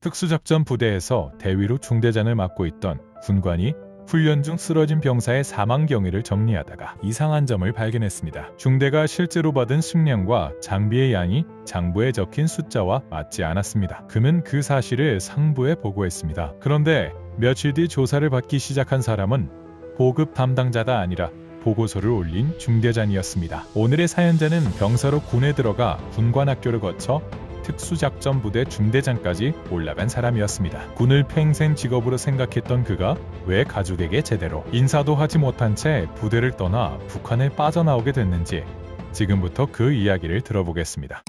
특수작전 부대에서 대위로 중대장을 맡고 있던 군관이 훈련 중 쓰러진 병사의 사망 경위를 정리하다가 이상한 점을 발견했습니다. 중대가 실제로 받은 식량과 장비의 양이 장부에 적힌 숫자와 맞지 않았습니다. 그는 그 사실을 상부에 보고했습니다. 그런데 며칠 뒤 조사를 받기 시작한 사람은 보급 담당자가 아니라 보고서를 올린 중대장이었습니다. 오늘의 사연자는 병사로 군에 들어가 군관학교를 거쳐 특수작전부대 중대장까지 올라간 사람이었습니다. 군을 평생 직업으로 생각했던 그가 왜 가족에게 제대로 인사도 하지 못한 채 부대를 떠나 북한에 빠져나오게 됐는지 지금부터 그 이야기를 들어보겠습니다.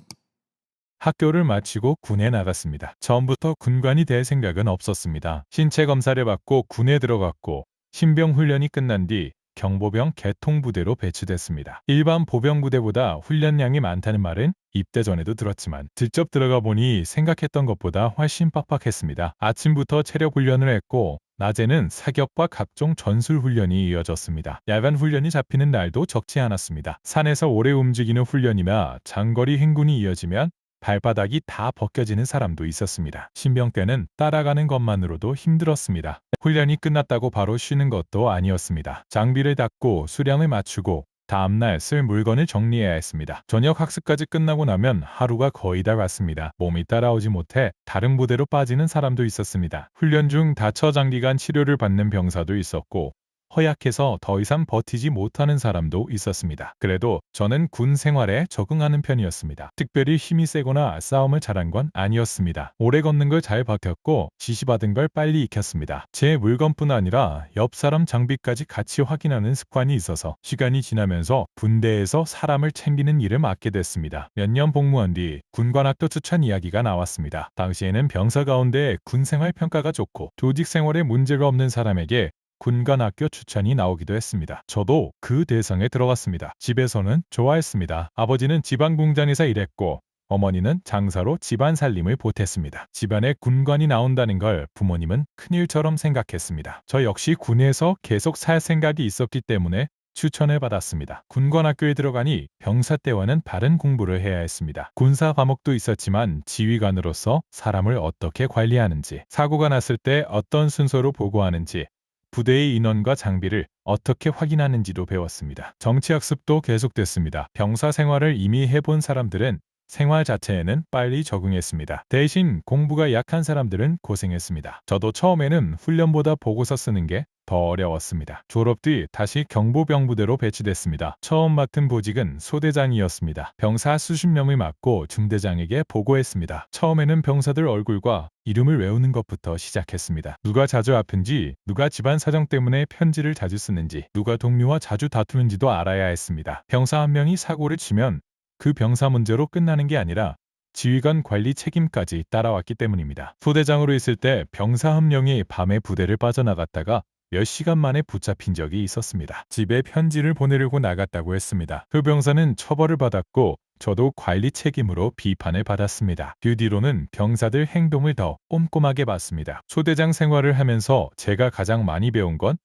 학교를 마치고 군에 나갔습니다. 처음부터 군관이 될 생각은 없었습니다. 신체 검사를 받고 군에 들어갔고 신병 훈련이 끝난 뒤 경보병 개통부대로 배치됐습니다. 일반 보병부대보다 훈련량이 많다는 말은 입대 전에도 들었지만 직접 들어가 보니 생각했던 것보다 훨씬 빡빡했습니다. 아침부터 체력 훈련을 했고 낮에는 사격과 각종 전술 훈련이 이어졌습니다. 야간 훈련이 잡히는 날도 적지 않았습니다. 산에서 오래 움직이는 훈련이나 장거리 행군이 이어지면 발바닥이 다 벗겨지는 사람도 있었습니다. 신병 때는 따라가는 것만으로도 힘들었습니다. 훈련이 끝났다고 바로 쉬는 것도 아니었습니다. 장비를 닦고 수량을 맞추고 다음날 쓸 물건을 정리해야 했습니다. 저녁 학습까지 끝나고 나면 하루가 거의 다 갔습니다. 몸이 따라오지 못해 다른 부대로 빠지는 사람도 있었습니다. 훈련 중 다쳐 장기간 치료를 받는 병사도 있었고 허약해서 더 이상 버티지 못하는 사람도 있었습니다. 그래도 저는 군 생활에 적응하는 편이었습니다. 특별히 힘이 세거나 싸움을 잘한 건 아니었습니다. 오래 걷는 걸 잘 버텼고 지시받은 걸 빨리 익혔습니다. 제 물건뿐 아니라 옆 사람 장비까지 같이 확인하는 습관이 있어서 시간이 지나면서 군대에서 사람을 챙기는 일을 맡게 됐습니다. 몇 년 복무한 뒤 군관학교 추천 이야기가 나왔습니다. 당시에는 병사 가운데 군생활 평가가 좋고 조직 생활에 문제가 없는 사람에게 군관학교 추천이 나오기도 했습니다. 저도 그 대상에 들어갔습니다. 집에서는 좋아했습니다. 아버지는 지방공장에서 일했고 어머니는 장사로 집안 살림을 보탰습니다. 집안에 군관이 나온다는 걸 부모님은 큰일처럼 생각했습니다. 저 역시 군에서 계속 살 생각이 있었기 때문에 추천을 받았습니다. 군관학교에 들어가니 병사 때와는 다른 공부를 해야 했습니다. 군사 과목도 있었지만 지휘관으로서 사람을 어떻게 관리하는지, 사고가 났을 때 어떤 순서로 보고하는지, 부대의 인원과 장비를 어떻게 확인하는지도 배웠습니다. 정치학습도 계속됐습니다. 병사 생활을 이미 해본 사람들은 생활 자체에는 빨리 적응했습니다. 대신 공부가 약한 사람들은 고생했습니다. 저도 처음에는 훈련보다 보고서 쓰는 게 더 어려웠습니다. 졸업 뒤 다시 경보병부대로 배치됐습니다. 처음 맡은 보직은 소대장이었습니다. 병사 수십 명을 맡고 중대장에게 보고했습니다. 처음에는 병사들 얼굴과 이름을 외우는 것부터 시작했습니다. 누가 자주 아픈지, 누가 집안 사정 때문에 편지를 자주 쓰는지, 누가 동료와 자주 다투는지도 알아야 했습니다. 병사 한 명이 사고를 치면 그 병사 문제로 끝나는 게 아니라 지휘관 관리 책임까지 따라왔기 때문입니다. 소대장으로 있을 때 병사 한 명이 밤에 부대를 빠져나갔다가 몇 시간 만에 붙잡힌 적이 있었습니다. 집에 편지를 보내려고 나갔다고 했습니다. 그 병사는 처벌을 받았고 저도 관리 책임으로 비판을 받았습니다. 그 뒤로는 병사들 행동을 더 꼼꼼하게 봤습니다. 소대장 생활을 하면서 제가 가장 많이 배운 건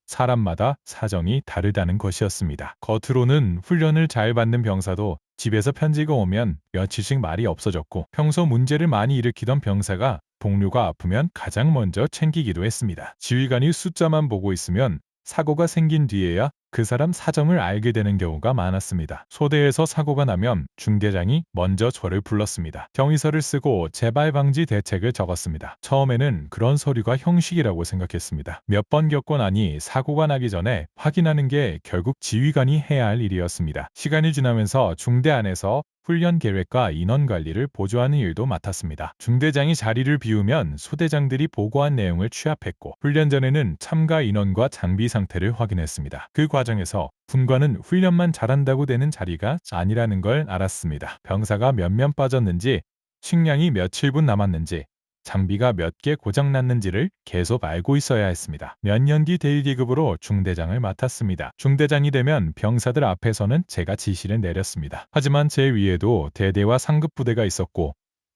사람마다 사정이 다르다는 것이었습니다. 겉으로는 훈련을 잘 받는 병사도 집에서 편지가 오면 며칠씩 말이 없어졌고 평소 문제를 많이 일으키던 병사가 동료가 아프면 가장 먼저 챙기기도 했습니다. 지휘관이 숫자만 보고 있으면 사고가 생긴 뒤에야 그 사람 사정을 알게 되는 경우가 많았습니다. 소대에서 사고가 나면 중대장이 먼저 저를 불렀습니다. 경위서를 쓰고 재발 방지 대책을 적었습니다. 처음에는 그런 서류가 형식이라고 생각했습니다. 몇 번 겪고 나니 사고가 나기 전에 확인하는 게 결국 지휘관이 해야 할 일이었습니다. 시간이 지나면서 중대 안에서 훈련 계획과 인원 관리를 보조하는 일도 맡았습니다. 중대장이 자리를 비우면 소대장들이 보고한 내용을 취합했고 훈련 전에는 참가 인원과 장비 상태를 확인했습니다. 그 과정에서 군관은 훈련만 잘한다고 되는 자리가 아니라는 걸 알았습니다. 병사가 몇 명 빠졌는지, 식량이 며칠분 남았는지, 장비가 몇 개 고장났는지를 계속 알고 있어야 했습니다. 몇 년 뒤 대위계급으로 중대장을 맡았습니다. 중대장이 되면 병사들 앞에서는 제가 지시를 내렸습니다. 하지만 제 위에도 대대와 상급 부대가 있었고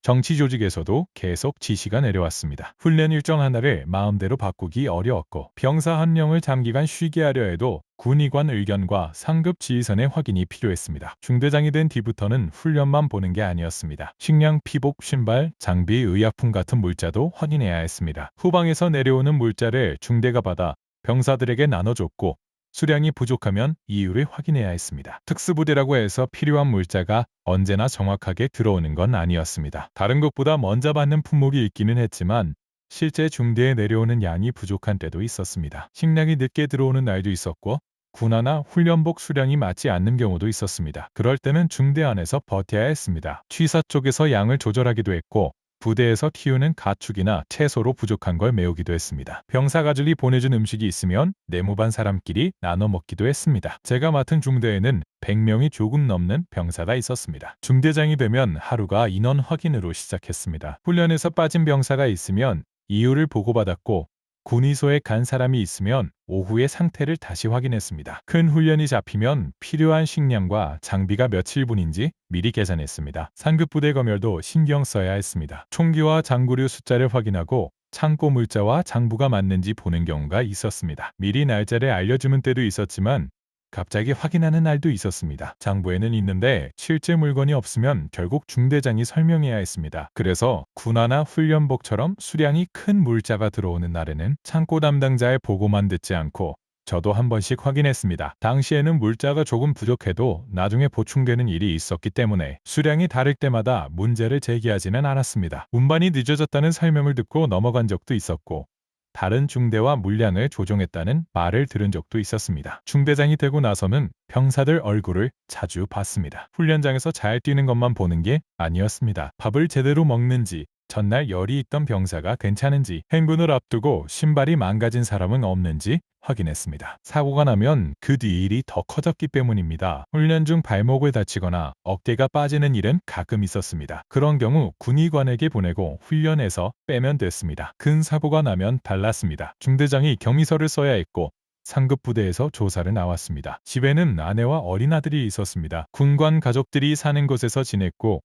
정치 조직에서도 계속 지시가 내려왔습니다. 훈련 일정 하나를 마음대로 바꾸기 어려웠고 병사 한 명을 장기간 쉬게 하려 해도 군의관 의견과 상급 지휘선의 확인이 필요했습니다. 중대장이 된 뒤부터는 훈련만 보는 게 아니었습니다. 식량, 피복, 신발, 장비, 의약품 같은 물자도 확인해야 했습니다. 후방에서 내려오는 물자를 중대가 받아 병사들에게 나눠줬고 수량이 부족하면 이유를 확인해야 했습니다. 특수부대라고 해서 필요한 물자가 언제나 정확하게 들어오는 건 아니었습니다. 다른 것보다 먼저 받는 품목이 있기는 했지만 실제 중대에 내려오는 양이 부족한 때도 있었습니다. 식량이 늦게 들어오는 날도 있었고 군화나 훈련복 수량이 맞지 않는 경우도 있었습니다. 그럴 때는 중대 안에서 버텨야 했습니다. 취사 쪽에서 양을 조절하기도 했고 부대에서 틔우는 가축이나 채소로 부족한 걸 메우기도 했습니다. 병사가들이 보내준 음식이 있으면 내무반 사람끼리 나눠 먹기도 했습니다. 제가 맡은 중대에는 100명이 조금 넘는 병사가 있었습니다. 중대장이 되면 하루가 인원 확인으로 시작했습니다. 훈련에서 빠진 병사가 있으면 이유를 보고받았고 군의소에 간 사람이 있으면 오후에 상태를 다시 확인했습니다. 큰 훈련이 잡히면 필요한 식량과 장비가 며칠분인지 미리 계산했습니다. 상급부대 검열도 신경 써야 했습니다. 총기와 장구류 숫자를 확인하고 창고 물자와 장부가 맞는지 보는 경우가 있었습니다. 미리 날짜를 알려주는 때도 있었지만 갑자기 확인하는 날도 있었습니다. 장부에는 있는데 실제 물건이 없으면 결국 중대장이 설명해야 했습니다. 그래서 군화나 훈련복처럼 수량이 큰 물자가 들어오는 날에는 창고 담당자의 보고만 듣지 않고 저도 한 번씩 확인했습니다. 당시에는 물자가 조금 부족해도 나중에 보충되는 일이 있었기 때문에 수량이 다를 때마다 문제를 제기하지는 않았습니다. 운반이 늦어졌다는 설명을 듣고 넘어간 적도 있었고 다른 중대와 물량을 조정했다는 말을 들은 적도 있었습니다. 중대장이 되고 나서는 병사들 얼굴을 자주 봤습니다. 훈련장에서 잘 뛰는 것만 보는 게 아니었습니다. 밥을 제대로 먹는지, 전날 열이 있던 병사가 괜찮은지, 행군을 앞두고 신발이 망가진 사람은 없는지 확인했습니다. 사고가 나면 그 뒤 일이 더 커졌기 때문입니다. 훈련 중 발목을 다치거나 어깨가 빠지는 일은 가끔 있었습니다. 그런 경우 군의관에게 보내고 훈련에서 빼면 됐습니다. 큰 사고가 나면 달랐습니다. 중대장이 경위서를 써야 했고 상급 부대에서 조사를 나왔습니다. 집에는 아내와 어린 아들이 있었습니다. 군관 가족들이 사는 곳에서 지냈고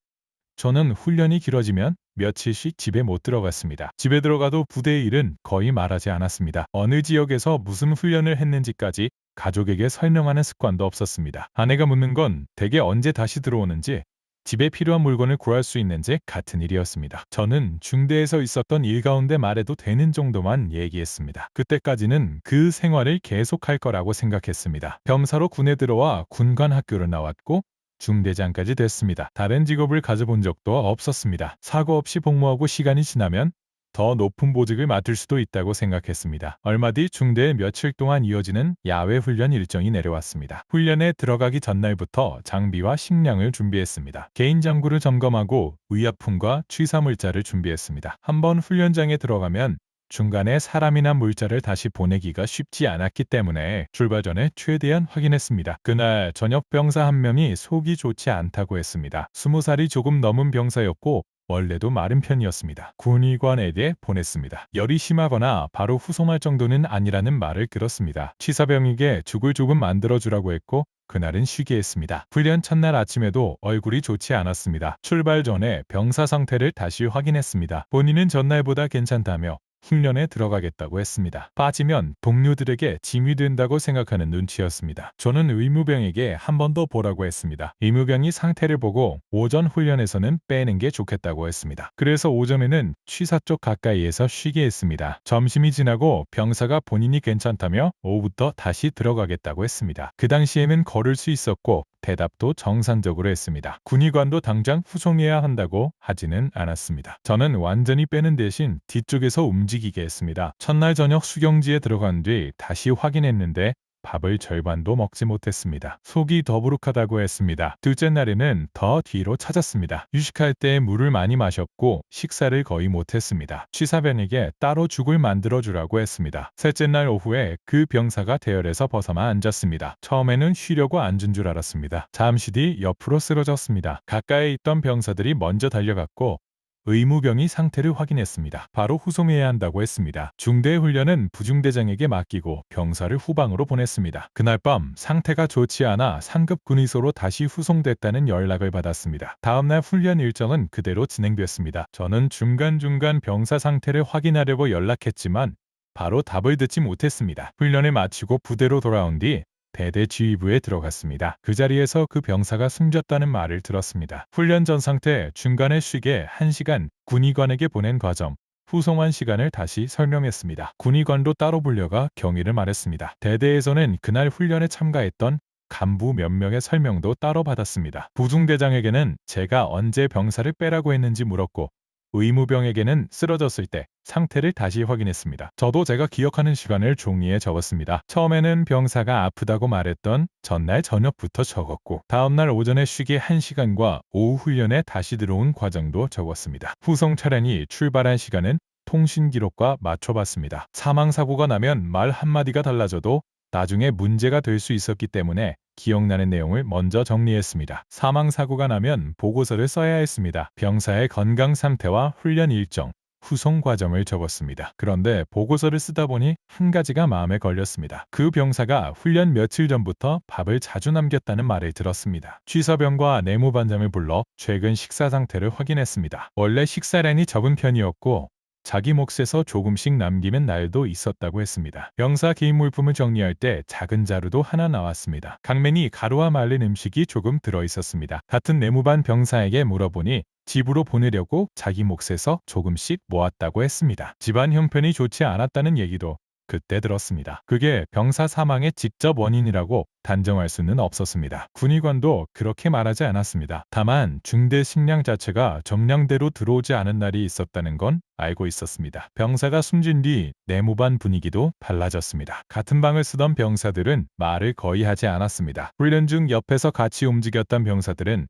저는 훈련이 길어지면 며칠씩 집에 못 들어갔습니다. 집에 들어가도 부대의 일은 거의 말하지 않았습니다. 어느 지역에서 무슨 훈련을 했는지까지 가족에게 설명하는 습관도 없었습니다. 아내가 묻는 건 대개 언제 다시 들어오는지, 집에 필요한 물건을 구할 수 있는지 같은 일이었습니다. 저는 중대에서 있었던 일 가운데 말해도 되는 정도만 얘기했습니다. 그때까지는 그 생활을 계속할 거라고 생각했습니다. 병사로 군에 들어와 군관 학교를 나왔고 중대장까지 됐습니다. 다른 직업을 가져본 적도 없었습니다. 사고 없이 복무하고 시간이 지나면 더 높은 보직을 맡을 수도 있다고 생각했습니다. 얼마 뒤 중대에 며칠 동안 이어지는 야외 훈련 일정이 내려왔습니다. 훈련에 들어가기 전날부터 장비와 식량을 준비했습니다. 개인 장구를 점검하고 의약품과 취사물자를 준비했습니다. 한번 훈련장에 들어가면 중간에 사람이나 물자를 다시 보내기가 쉽지 않았기 때문에 출발 전에 최대한 확인했습니다. 그날 저녁 병사 한 명이 속이 좋지 않다고 했습니다. 20살이 조금 넘은 병사였고 원래도 마른 편이었습니다. 군의관에게 보냈습니다. 열이 심하거나 바로 후송할 정도는 아니라는 말을 들었습니다. 취사병에게 죽을 조금 만들어주라고 했고 그날은 쉬게 했습니다. 훈련 첫날 아침에도 얼굴이 좋지 않았습니다. 출발 전에 병사 상태를 다시 확인했습니다. 본인은 전날보다 괜찮다며 훈련에 들어가겠다고 했습니다. 빠지면 동료들에게 짐이 된다고 생각하는 눈치였습니다. 저는 의무병에게 한 번 더 보라고 했습니다. 의무병이 상태를 보고 오전 훈련에서는 빼는 게 좋겠다고 했습니다. 그래서 오전에는 취사 쪽 가까이에서 쉬게 했습니다. 점심이 지나고 병사가 본인이 괜찮다며 오후부터 다시 들어가겠다고 했습니다. 그 당시에는 걸을 수 있었고 대답도 정상적으로 했습니다. 군의관도 당장 후송해야 한다고 하지는 않았습니다. 저는 완전히 빼는 대신 뒤쪽에서 움직이게 했습니다. 첫날 저녁 수경지에 들어간 뒤 다시 확인했는데 밥을 절반도 먹지 못했습니다. 속이 더부룩하다고 했습니다. 둘째 날에는 더 뒤로 찾았습니다. 휴식할 때 물을 많이 마셨고 식사를 거의 못했습니다. 취사병에게 따로 죽을 만들어주라고 했습니다. 셋째 날 오후에 그 병사가 대열에서 벗어나 앉았습니다. 처음에는 쉬려고 앉은 줄 알았습니다. 잠시 뒤 옆으로 쓰러졌습니다. 가까이 있던 병사들이 먼저 달려갔고 의무병이 상태를 확인했습니다. 바로 후송해야 한다고 했습니다. 중대 훈련은 부중대장에게 맡기고 병사를 후방으로 보냈습니다. 그날 밤 상태가 좋지 않아 상급 군의소로 다시 후송됐다는 연락을 받았습니다. 다음날 훈련 일정은 그대로 진행됐습니다. 저는 중간중간 병사 상태를 확인하려고 연락했지만 바로 답을 듣지 못했습니다. 훈련을 마치고 부대로 돌아온 뒤 대대 지휘부에 들어갔습니다. 그 자리에서 그 병사가 숨졌다는 말을 들었습니다. 훈련 전 상태 중간에 쉬게 1시간 군의관에게 보낸 과정, 후송한 시간을 다시 설명했습니다. 군의관도 따로 불려가 경위를 말했습니다. 대대에서는 그날 훈련에 참가했던 간부 몇 명의 설명도 따로 받았습니다. 부중대장에게는 제가 언제 병사를 빼라고 했는지 물었고 의무병에게는 쓰러졌을 때 상태를 다시 확인했습니다. 저도 제가 기억하는 시간을 종이에 적었습니다. 처음에는 병사가 아프다고 말했던 전날 저녁부터 적었고 다음날 오전에 쉬기 1시간과 오후 훈련에 다시 들어온 과정도 적었습니다. 후송 차량이 출발한 시간은 통신 기록과 맞춰봤습니다. 사망사고가 나면 말 한마디가 달라져도 나중에 문제가 될 수 있었기 때문에 기억나는 내용을 먼저 정리했습니다. 사망사고가 나면 보고서를 써야 했습니다. 병사의 건강 상태와 훈련 일정, 후송 과정을 적었습니다. 그런데 보고서를 쓰다 보니 한 가지가 마음에 걸렸습니다. 그 병사가 훈련 며칠 전부터 밥을 자주 남겼다는 말을 들었습니다. 취사병과 내무반장을 불러 최근 식사 상태를 확인했습니다. 원래 식사량이 적은 편이었고 자기 몫에서 조금씩 남기는 날도 있었다고 했습니다. 병사 개인 물품을 정리할 때 작은 자루도 하나 나왔습니다. 강맨이 가루와 말린 음식이 조금 들어있었습니다. 같은 내무반 병사에게 물어보니 집으로 보내려고 자기 몫에서 조금씩 모았다고 했습니다. 집안 형편이 좋지 않았다는 얘기도 그때 들었습니다. 그게 병사 사망의 직접 원인이라고 단정할 수는 없었습니다. 군의관도 그렇게 말하지 않았습니다. 다만 중대 식량 자체가 정량대로 들어오지 않은 날이 있었다는 건 알고 있었습니다. 병사가 숨진 뒤 내무반 분위기도 달라졌습니다. 같은 방을 쓰던 병사들은 말을 거의 하지 않았습니다. 훈련 중 옆에서 같이 움직였던 병사들은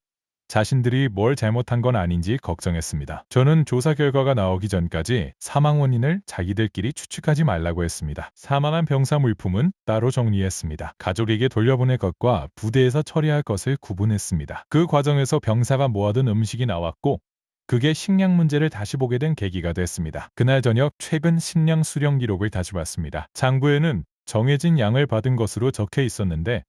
자신들이 뭘 잘못한 건 아닌지 걱정했습니다. 저는 조사 결과가 나오기 전까지 사망 원인을 자기들끼리 추측하지 말라고 했습니다. 사망한 병사 물품은 따로 정리했습니다. 가족에게 돌려보낼 것과 부대에서 처리할 것을 구분했습니다. 그 과정에서 병사가 모아둔 음식이 나왔고 그게 식량 문제를 다시 보게 된 계기가 됐습니다. 그날 저녁 최근 식량 수령 기록을 다시 봤습니다. 장부에는 정해진 양을 받은 것으로 적혀 있었는데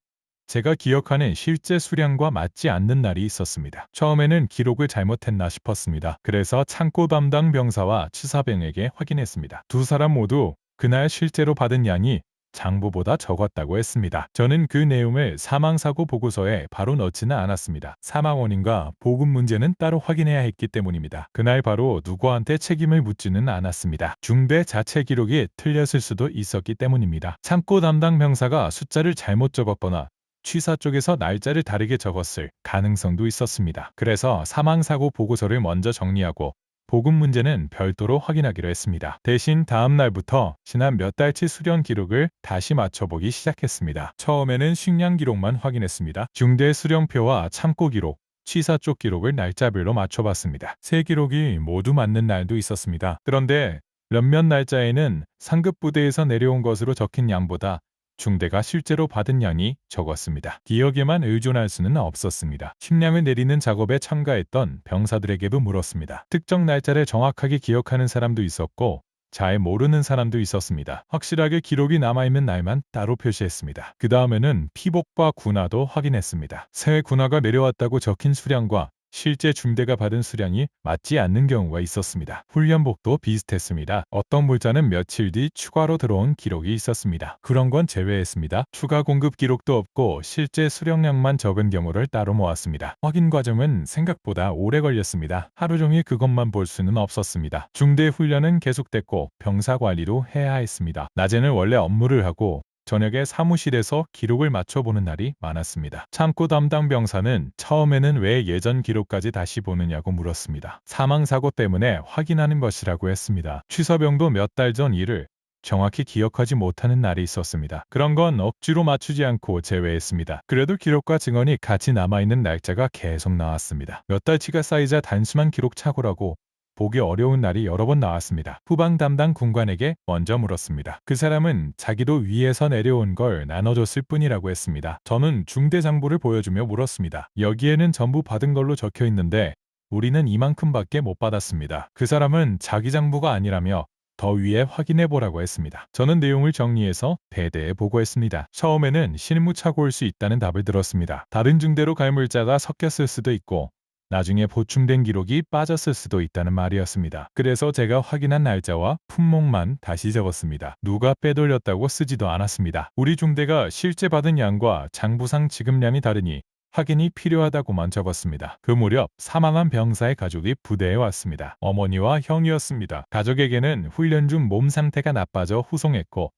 제가 기억하는 실제 수량과 맞지 않는 날이 있었습니다. 처음에는 기록을 잘못했나 싶었습니다. 그래서 창고 담당 병사와 치사병에게 확인했습니다. 두 사람 모두 그날 실제로 받은 양이 장부보다 적었다고 했습니다. 저는 그 내용을 사망사고 보고서에 바로 넣지는 않았습니다. 사망 원인과 보급 문제는 따로 확인해야 했기 때문입니다. 그날 바로 누구한테 책임을 묻지는 않았습니다. 중대 자체 기록이 틀렸을 수도 있었기 때문입니다. 창고 담당 병사가 숫자를 잘못 적었거나 취사 쪽에서 날짜를 다르게 적었을 가능성도 있었습니다. 그래서 사망사고 보고서를 먼저 정리하고 보급 문제는 별도로 확인하기로 했습니다. 대신 다음 날부터 지난 몇 달치 수령 기록을 다시 맞춰보기 시작했습니다. 처음에는 식량 기록만 확인했습니다. 중대 수령표와 참고 기록, 취사 쪽 기록을 날짜별로 맞춰봤습니다. 세 기록이 모두 맞는 날도 있었습니다. 그런데 몇몇 날짜에는 상급 부대에서 내려온 것으로 적힌 양보다 중대가 실제로 받은 양이 적었습니다. 기억에만 의존할 수는 없었습니다. 식량을 내리는 작업에 참가했던 병사들에게도 물었습니다. 특정 날짜를 정확하게 기억하는 사람도 있었고 잘 모르는 사람도 있었습니다. 확실하게 기록이 남아있는 날만 따로 표시했습니다. 그 다음에는 피복과 군화도 확인했습니다. 새 군화가 내려왔다고 적힌 수량과 실제 중대가 받은 수량이 맞지 않는 경우가 있었습니다. 훈련복도 비슷했습니다. 어떤 물자는 며칠 뒤 추가로 들어온 기록이 있었습니다. 그런 건 제외했습니다. 추가 공급 기록도 없고 실제 수령량만 적은 경우를 따로 모았습니다. 확인 과정은 생각보다 오래 걸렸습니다. 하루 종일 그것만 볼 수는 없었습니다. 중대 훈련은 계속됐고 병사 관리도 해야 했습니다. 낮에는 원래 업무를 하고 저녁에 사무실에서 기록을 맞춰보는 날이 많았습니다. 참고 담당 병사는 처음에는 왜 예전 기록까지 다시 보느냐고 물었습니다. 사망사고 때문에 확인하는 것이라고 했습니다. 취사병도 몇 달 전 일을 정확히 기억하지 못하는 날이 있었습니다. 그런 건 억지로 맞추지 않고 제외했습니다. 그래도 기록과 증언이 같이 남아있는 날짜가 계속 나왔습니다. 몇 달치가 쌓이자 단순한 기록 착오라고 보기 어려운 날이 여러 번 나왔습니다. 후방 담당 군관에게 먼저 물었습니다. 그 사람은 자기도 위에서 내려온 걸 나눠줬을 뿐이라고 했습니다. 저는 중대 장부를 보여주며 물었습니다. 여기에는 전부 받은 걸로 적혀 있는데 우리는 이만큼밖에 못 받았습니다. 그 사람은 자기 장부가 아니라며 더 위에 확인해보라고 했습니다. 저는 내용을 정리해서 대대에 보고했습니다. 처음에는 실무착오일 수 있다는 답을 들었습니다. 다른 중대로 갈물자가 섞였을 수도 있고 나중에 보충된 기록이 빠졌을 수도 있다는 말이었습니다. 그래서 제가 확인한 날짜와 품목만 다시 적었습니다. 누가 빼돌렸다고 쓰지도 않았습니다. 우리 중대가 실제 받은 양과 장부상 지급량이 다르니 확인이 필요하다고만 적었습니다. 그 무렵 사망한 병사의 가족이 부대에 왔습니다. 어머니와 형이었습니다. 가족에게는 훈련 중 몸 상태가 나빠져 후송했고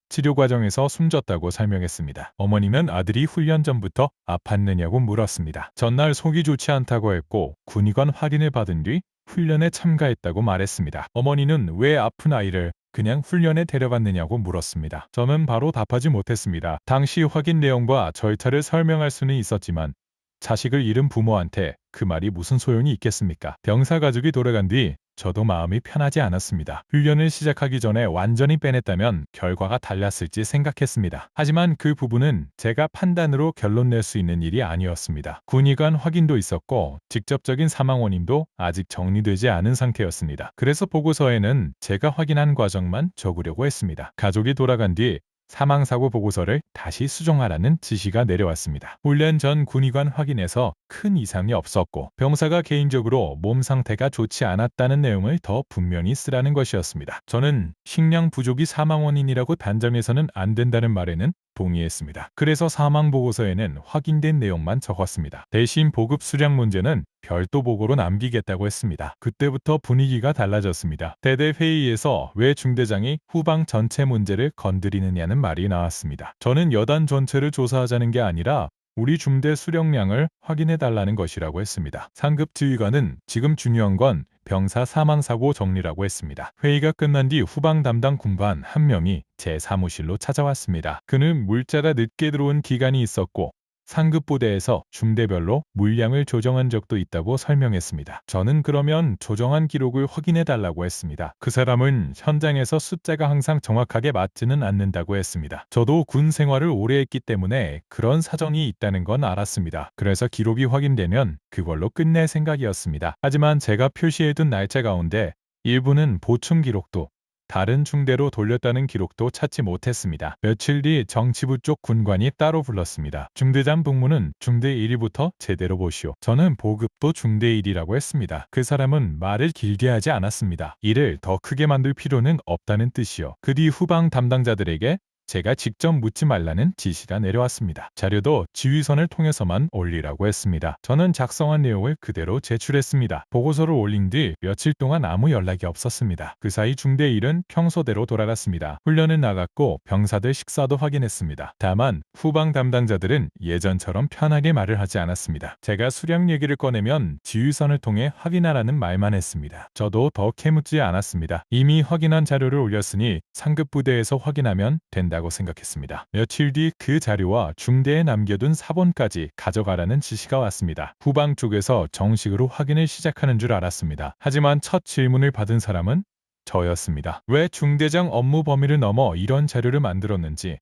치료 과정에서 숨졌다고 설명했습니다. 어머니는 아들이 훈련 전부터 아팠느냐고 물었습니다. 전날 속이 좋지 않다고 했고 군의관 확인을 받은 뒤 훈련에 참가했다고 말했습니다. 어머니는 왜 아픈 아이를 그냥 훈련에 데려갔느냐고 물었습니다. 저는 바로 답하지 못했습니다. 당시 확인 내용과 절차를 설명할 수는 있었지만 자식을 잃은 부모한테 그 말이 무슨 소용이 있겠습니까? 병사 가족이 돌아간 뒤 저도 마음이 편하지 않았습니다. 훈련을 시작하기 전에 완전히 빼냈다면 결과가 달랐을지 생각했습니다. 하지만 그 부분은 제가 판단으로 결론 낼 수 있는 일이 아니었습니다. 군의관 확인도 있었고 직접적인 사망 원인도 아직 정리되지 않은 상태였습니다. 그래서 보고서에는 제가 확인한 과정만 적으려고 했습니다. 가족이 돌아간 뒤 사망사고 보고서를 다시 수정하라는 지시가 내려왔습니다. 훈련 전 군의관 확인에서 큰 이상이 없었고 병사가 개인적으로 몸 상태가 좋지 않았다는 내용을 더 분명히 쓰라는 것이었습니다. 저는 식량 부족이 사망 원인이라고 단정해서는 안 된다는 말에는 동의했습니다. 그래서 사망 보고서에는 확인된 내용만 적었습니다. 대신 보급 수량 문제는 별도 보고로 남기겠다고 했습니다. 그때부터 분위기가 달라졌습니다. 대대 회의에서 왜 중대장이 후방 전체 문제를 건드리느냐는 말이 나왔습니다. 저는 여단 전체를 조사하자는 게 아니라 우리 중대 수령량을 확인해달라는 것이라고 했습니다. 상급 지휘관은 지금 중요한 건 병사 사망사고 정리라고 했습니다. 회의가 끝난 뒤 후방 담당 군관 한 명이 제 사무실로 찾아왔습니다. 그는 물자가 늦게 들어온 기간이 있었고 상급 부대에서 중대별로 물량을 조정한 적도 있다고 설명했습니다. 저는 그러면 조정한 기록을 확인해달라고 했습니다. 그 사람은 현장에서 숫자가 항상 정확하게 맞지는 않는다고 했습니다. 저도 군 생활을 오래 했기 때문에 그런 사정이 있다는 건 알았습니다. 그래서 기록이 확인되면 그걸로 끝낼 생각이었습니다. 하지만 제가 표시해둔 날짜 가운데 일부는 보충 기록도 다른 중대로 돌렸다는 기록도 찾지 못했습니다. 며칠 뒤 정치부 쪽 군관이 따로 불렀습니다. 중대장 복무는 중대 1위부터 제대로 보시오. 저는 보급도 중대 1위라고 했습니다. 그 사람은 말을 길게 하지 않았습니다. 일을 더 크게 만들 필요는 없다는 뜻이요. 그 뒤 후방 담당자들에게 제가 직접 묻지 말라는 지시가 내려왔습니다. 자료도 지휘선을 통해서만 올리라고 했습니다. 저는 작성한 내용을 그대로 제출했습니다. 보고서를 올린 뒤 며칠 동안 아무 연락이 없었습니다. 그 사이 중대 일은 평소대로 돌아갔습니다. 훈련은 나갔고 병사들 식사도 확인했습니다. 다만 후방 담당자들은 예전처럼 편하게 말을 하지 않았습니다. 제가 수량 얘기를 꺼내면 지휘선을 통해 확인하라는 말만 했습니다. 저도 더 캐묻지 않았습니다. 이미 확인한 자료를 올렸으니 상급 부대에서 확인하면 된다고 생각했습니다. 며칠 뒤 그 자료와 중대에 남겨둔 사본까지 가져가라는 지시가 왔습니다. 후방 쪽에서 정식으로 확인을 시작하는 줄 알았습니다. 하지만 첫 질문을 받은 사람은 저였습니다. 왜 중대장 업무 범위를 넘어 이런 자료를 만들었는지,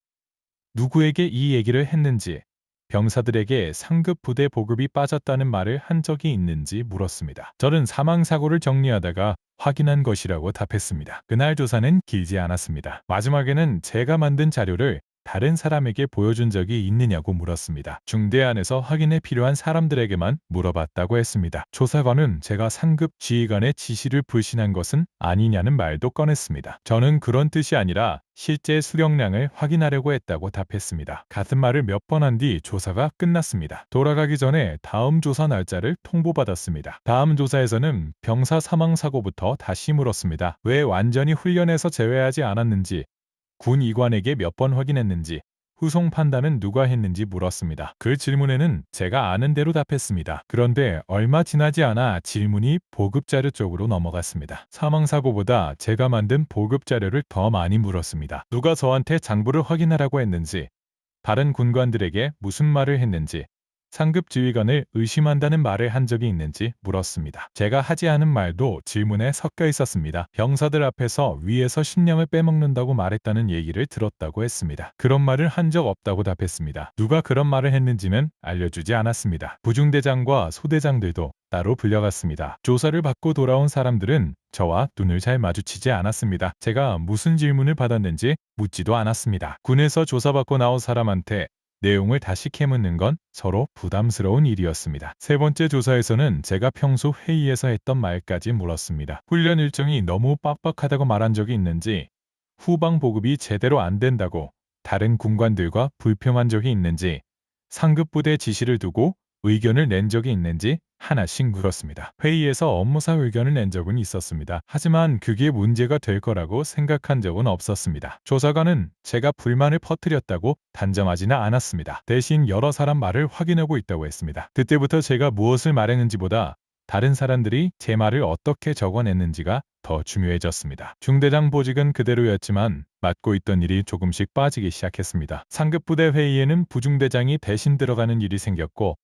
누구에게 이 얘기를 했는지, 병사들에게 상급 부대 보급이 빠졌다는 말을 한 적이 있는지 물었습니다. 저는 사망사고를 정리하다가 확인한 것이라고 답했습니다. 그날 조사는 길지 않았습니다. 마지막에는 제가 만든 자료를 다른 사람에게 보여준 적이 있느냐고 물었습니다. 중대 안에서 확인에 필요한 사람들에게만 물어봤다고 했습니다. 조사관은 제가 상급 지휘관의 지시를 불신한 것은 아니냐는 말도 꺼냈습니다. 저는 그런 뜻이 아니라 실제 수령량을 확인하려고 했다고 답했습니다. 같은 말을 몇 번 한 뒤 조사가 끝났습니다. 돌아가기 전에 다음 조사 날짜를 통보받았습니다. 다음 조사에서는 병사 사망 사고부터 다시 물었습니다. 왜 완전히 훈련에서 제외하지 않았는지, 군 이관에게 몇 번 확인했는지, 후송 판단은 누가 했는지 물었습니다. 그 질문에는 제가 아는 대로 답했습니다. 그런데 얼마 지나지 않아 질문이 보급자료 쪽으로 넘어갔습니다. 사망사고보다 제가 만든 보급자료를 더 많이 물었습니다. 누가 저한테 장부를 확인하라고 했는지, 다른 군관들에게 무슨 말을 했는지, 상급 지휘관을 의심한다는 말을 한 적이 있는지 물었습니다. 제가 하지 않은 말도 질문에 섞여 있었습니다. 병사들 앞에서 위에서 식량을 빼먹는다고 말했다는 얘기를 들었다고 했습니다. 그런 말을 한 적 없다고 답했습니다. 누가 그런 말을 했는지는 알려주지 않았습니다. 부중대장과 소대장들도 따로 불려갔습니다. 조사를 받고 돌아온 사람들은 저와 눈을 잘 마주치지 않았습니다. 제가 무슨 질문을 받았는지 묻지도 않았습니다. 군에서 조사받고 나온 사람한테 내용을 다시 캐묻는 건 서로 부담스러운 일이었습니다. 세 번째 조사에서는 제가 평소 회의에서 했던 말까지 물었습니다. 훈련 일정이 너무 빡빡하다고 말한 적이 있는지, 후방 보급이 제대로 안 된다고 다른 군관들과 불평한 적이 있는지, 상급 부대 지시를 두고 의견을 낸 적이 있는지 하나씩 물었습니다. 회의에서 업무상 의견을 낸 적은 있었습니다. 하지만 그게 문제가 될 거라고 생각한 적은 없었습니다. 조사관은 제가 불만을 퍼뜨렸다고 단정하지는 않았습니다. 대신 여러 사람 말을 확인하고 있다고 했습니다. 그때부터 제가 무엇을 말했는지보다 다른 사람들이 제 말을 어떻게 적어냈는지가 더 중요해졌습니다. 중대장 보직은 그대로였지만 맡고 있던 일이 조금씩 빠지기 시작했습니다. 상급부대 회의에는 부중대장이 대신 들어가는 일이 생겼고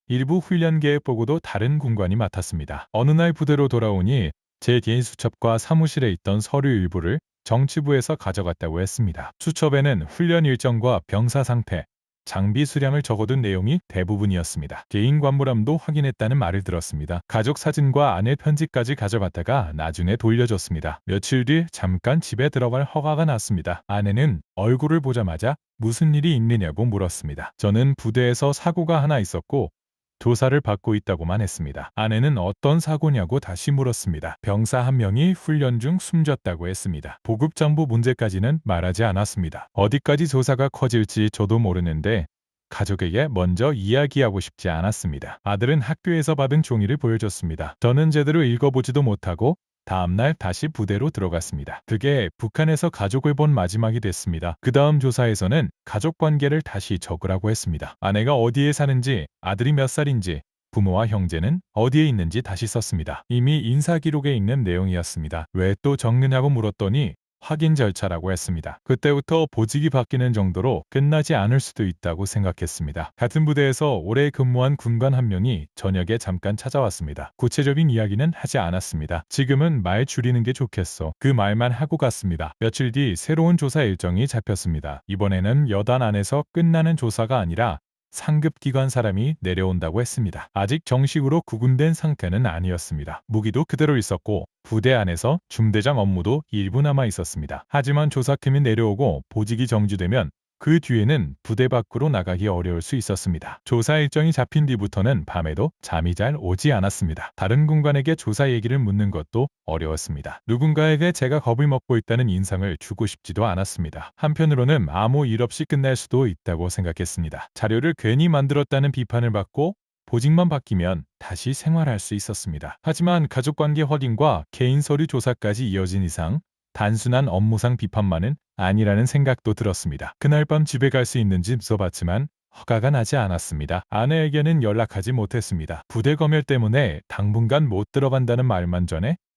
일부 훈련 계획 보고도 다른 군관이 맡았습니다. 어느 날 부대로 돌아오니 제 개인 수첩과 사무실에 있던 서류 일부를 정치부에서 가져갔다고 했습니다. 수첩에는 훈련 일정과 병사 상태, 장비 수량을 적어둔 내용이 대부분이었습니다. 개인 관무람도 확인했다는 말을 들었습니다. 가족 사진과 아내 편지까지 가져갔다가 나중에 돌려줬습니다. 며칠 뒤 잠깐 집에 들어갈 허가가 났습니다. 아내는 얼굴을 보자마자 무슨 일이 있느냐고 물었습니다. 저는 부대에서 사고가 하나 있었고 조사를 받고 있다고만 했습니다. 아내는 어떤 사고냐고 다시 물었습니다. 병사 한 명이 훈련 중 숨졌다고 했습니다. 보급 정보 문제까지는 말하지 않았습니다. 어디까지 조사가 커질지 저도 모르는데 가족에게 먼저 이야기하고 싶지 않았습니다. 아들은 학교에서 받은 종이를 보여줬습니다. 저는 제대로 읽어보지도 못하고 다음날 다시 부대로 들어갔습니다. 그게 북한에서 가족을 본 마지막이 됐습니다. 그 다음 조사에서는 가족 관계를 다시 적으라고 했습니다. 아내가 어디에 사는지, 아들이 몇 살인지, 부모와 형제는 어디에 있는지 다시 썼습니다. 이미 인사기록에 있는 내용이었습니다. 왜 또 적느냐고 물었더니 확인 절차라고 했습니다. 그때부터 보직이 바뀌는 정도로 끝나지 않을 수도 있다고 생각했습니다. 같은 부대에서 오래 근무한 군관 한 명이 저녁에 잠깐 찾아왔습니다. 구체적인 이야기는 하지 않았습니다. 지금은 말 줄이는 게 좋겠어. 그 말만 하고 갔습니다. 며칠 뒤 새로운 조사 일정이 잡혔습니다. 이번에는 여단 안에서 끝나는 조사가 아니라 상급 기관 사람이 내려온다고 했습니다. 아직 정식으로 구분된 상태는 아니었습니다. 무기도 그대로 있었고 부대 안에서 중대장 업무도 일부 남아 있었습니다. 하지만 조사팀이 내려오고 보직이 정지되면 그 뒤에는 부대 밖으로 나가기 어려울 수 있었습니다. 조사 일정이 잡힌 뒤부터는 밤에도 잠이 잘 오지 않았습니다. 다른 군관에게 조사 얘기를 묻는 것도 어려웠습니다. 누군가에게 제가 겁을 먹고 있다는 인상을 주고 싶지도 않았습니다. 한편으로는 아무 일 없이 끝날 수도 있다고 생각했습니다. 자료를 괜히 만들었다는 비판을 받고 보직만 바뀌면 다시 생활할 수 있었습니다. 하지만 가족관계 확인과 개인 서류 조사까지 이어진 이상 단순한 업무상 비판만은 아니라는 생각도 들었습니다. 그날 밤 집에 갈 수 있는지 물어봤지만 허가가 나지 않았습니다. 아내에게는 연락하지 못했습니다. 부대 검열 때문에 당분간 못 들어간다는 말만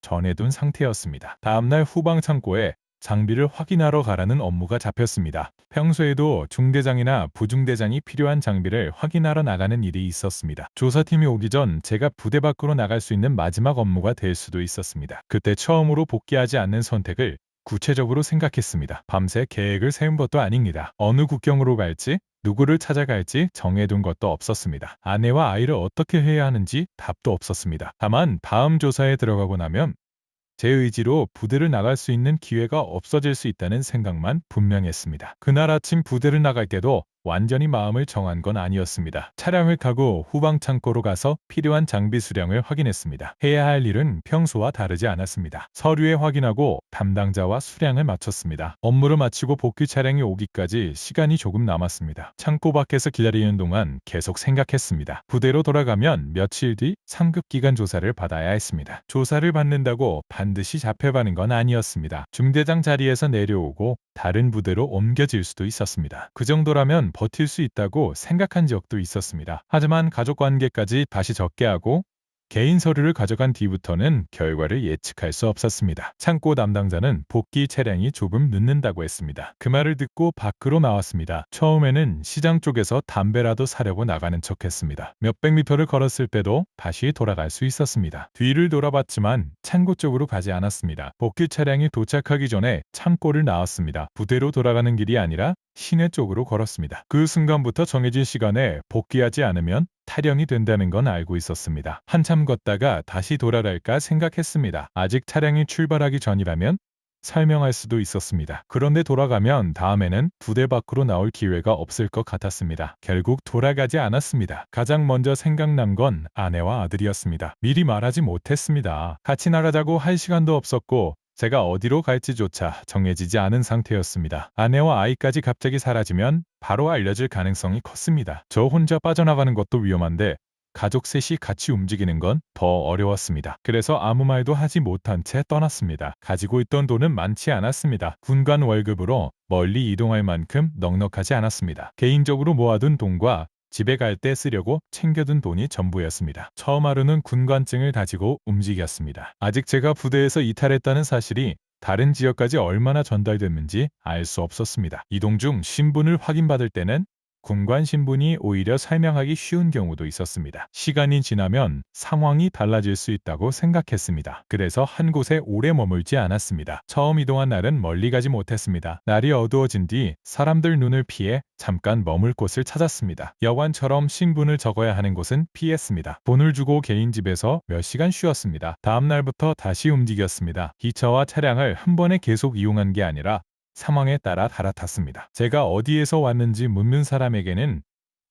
전해둔 상태였습니다. 다음날 후방 창고에 장비를 확인하러 가라는 업무가 잡혔습니다. 평소에도 중대장이나 부중대장이 필요한 장비를 확인하러 나가는 일이 있었습니다. 조사팀이 오기 전 제가 부대 밖으로 나갈 수 있는 마지막 업무가 될 수도 있었습니다. 그때 처음으로 복귀하지 않는 선택을 구체적으로 생각했습니다. 밤새 계획을 세운 것도 아닙니다. 어느 국경으로 갈지, 누구를 찾아갈지 정해둔 것도 없었습니다. 아내와 아이를 어떻게 해야 하는지 답도 없었습니다. 다만 다음 조사에 들어가고 나면 제 의지로 부대를 나갈 수 있는 기회가 없어질 수 있다는 생각만 분명했습니다. 그날 아침 부대를 나갈 때도 완전히 마음을 정한 건 아니었습니다. 차량을 타고 후방 창고로 가서 필요한 장비 수량을 확인했습니다. 해야 할 일은 평소와 다르지 않았습니다. 서류에 확인하고 담당자와 수량을 맞췄습니다. 업무를 마치고 복귀 차량이 오기까지 시간이 조금 남았습니다. 창고 밖에서 기다리는 동안 계속 생각했습니다. 부대로 돌아가면 며칠 뒤 상급 기관 조사를 받아야 했습니다. 조사를 받는다고 반드시 잡혀가는 건 아니었습니다. 중대장 자리에서 내려오고 다른 부대로 옮겨질 수도 있었습니다. 그 정도라면 버틸 수 있다고 생각한 적도 있었습니다. 하지만 가족관계까지 다시 적게 하고 개인 서류를 가져간 뒤부터는 결과를 예측할 수 없었습니다. 창고 담당자는 복귀 차량이 조금 늦는다고 했습니다. 그 말을 듣고 밖으로 나왔습니다. 처음에는 시장 쪽에서 담배라도 사려고 나가는 척했습니다. 몇백 미터를 걸었을 때도 다시 돌아갈 수 있었습니다. 뒤를 돌아봤지만 창고 쪽으로 가지 않았습니다. 복귀 차량이 도착하기 전에 창고를 나왔습니다. 부대로 돌아가는 길이 아니라 시내 쪽으로 걸었습니다. 그 순간부터 정해진 시간에 복귀하지 않으면 탈영이 된다는 건 알고 있었습니다. 한참 걷다가 다시 돌아갈까 생각했습니다. 아직 차량이 출발하기 전이라면 설명할 수도 있었습니다. 그런데 돌아가면 다음에는 부대 밖으로 나올 기회가 없을 것 같았습니다. 결국 돌아가지 않았습니다. 가장 먼저 생각난 건 아내와 아들이었습니다. 미리 말하지 못했습니다. 같이 나가자고 할 시간도 없었고 제가 어디로 갈지조차 정해지지 않은 상태였습니다. 아내와 아이까지 갑자기 사라지면 바로 알려질 가능성이 컸습니다. 저 혼자 빠져나가는 것도 위험한데 가족 셋이 같이 움직이는 건 더 어려웠습니다. 그래서 아무 말도 하지 못한 채 떠났습니다. 가지고 있던 돈은 많지 않았습니다. 군관 월급으로 멀리 이동할 만큼 넉넉하지 않았습니다. 개인적으로 모아둔 돈과 집에 갈 때 쓰려고 챙겨둔 돈이 전부였습니다. 처음 하루는 군관증을 가지고 움직였습니다. 아직 제가 부대에서 이탈했다는 사실이 다른 지역까지 얼마나 전달됐는지 알 수 없었습니다. 이동 중 신분을 확인받을 때는 군관 신분이 오히려 설명하기 쉬운 경우도 있었습니다. 시간이 지나면 상황이 달라질 수 있다고 생각했습니다. 그래서 한 곳에 오래 머물지 않았습니다. 처음 이동한 날은 멀리 가지 못했습니다. 날이 어두워진 뒤 사람들 눈을 피해 잠깐 머물 곳을 찾았습니다. 여관처럼 신분을 적어야 하는 곳은 피했습니다. 돈을 주고 개인 집에서 몇 시간 쉬었습니다. 다음 날부터 다시 움직였습니다. 기차와 차량을 한 번에 계속 이용한 게 아니라 상황에 따라 갈아탔습니다. 제가 어디에서 왔는지 묻는 사람에게는